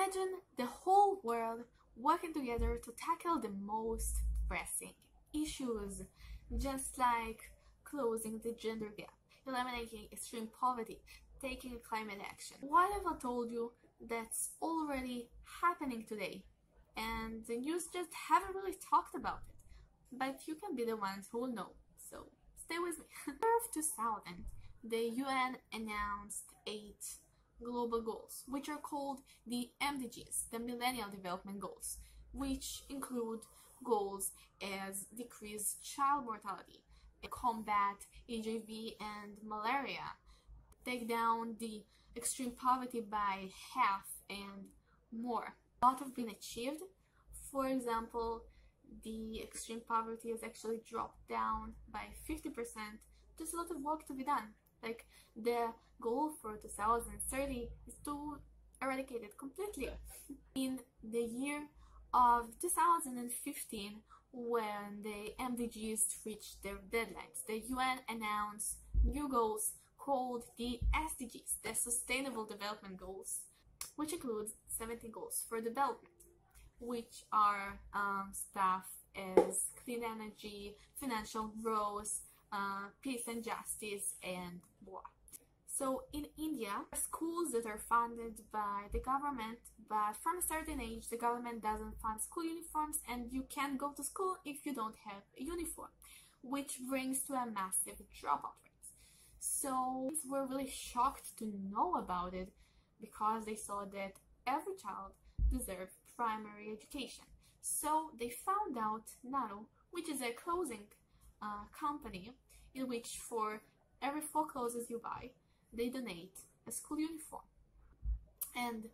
Imagine the whole world working together to tackle the most pressing issues, just like closing the gender gap, eliminating extreme poverty, taking climate action. What if I told you that's already happening today? And the news just haven't really talked about it. But you can be the ones who will know, so stay with me. In the year of 2000, the UN announced 8 global goals, which are called the MDGs, the Millennial Development Goals, which include goals as decrease child mortality, combat HIV and malaria, take down the extreme poverty by half and more. A lot have been achieved. For example, the extreme poverty has actually dropped down by 50%. There's a lot of work to be done. Like, the goal for 2030 is to eradicate it completely. In the year of 2015, when the MDGs reached their deadlines, the UN announced new goals called the SDGs, the Sustainable Development Goals, which includes 17 goals for development, which are stuff as clean energy, financial growth, peace and justice, and more. So in India, schools that are funded by the government, but from a certain age the government doesn't fund school uniforms and you can't go to school if you don't have a uniform, which brings to a massive dropout rate. So they were really shocked to know about it because they saw that every child deserved primary education. So they found out Nalu, which is a clothing company in which for every 4 clothes you buy, they donate a school uniform. And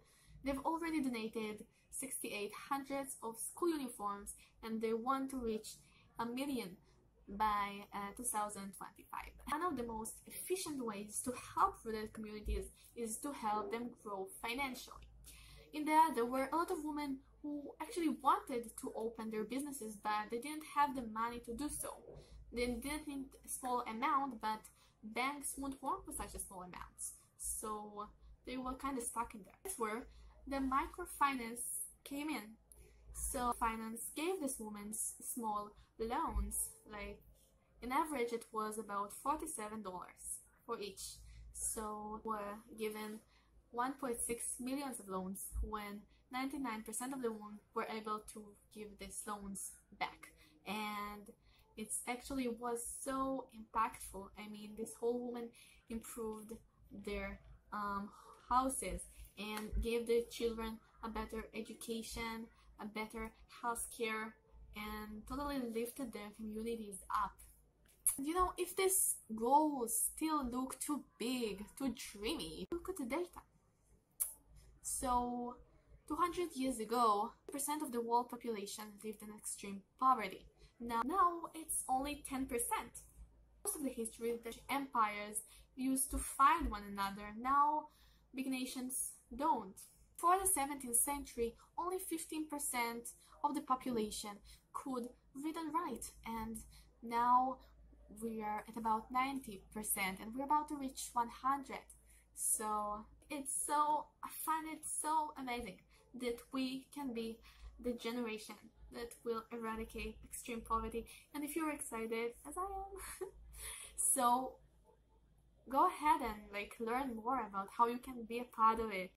they've already donated 6,800 of school uniforms, and they want to reach 1 million by 2025. One of the most efficient ways to help rural communities is to help them grow financially. In there were a lot of women who actually wanted to open their businesses, but they didn't have the money to do so. They didn't need a small amount, but banks won't work with such a small amounts. So they were kind of stuck in there. That's where the microfinance came in. So finance gave these women small loans, like in average it was about $47 for each. So were given 1.6 million of loans when 99% of the women were able to give these loans back. And it actually was so impactful. I mean, this whole woman improved their houses and gave their children a better education, a better health care, and totally lifted their communities up. You know, if these goals still look too big, too dreamy, look at the data. So 200 years ago, percent of the world population lived in extreme poverty. Now it's only 10%. Most of the history that empires used to fight one another, now big nations don't. For the 17th century, only 15% of the population could read and write, and now we are at about 90% and we're about to reach 100. So I find it so amazing that we can be the generation that will eradicate extreme poverty. And if you're excited, as I am, so go ahead and learn more about how you can be a part of it.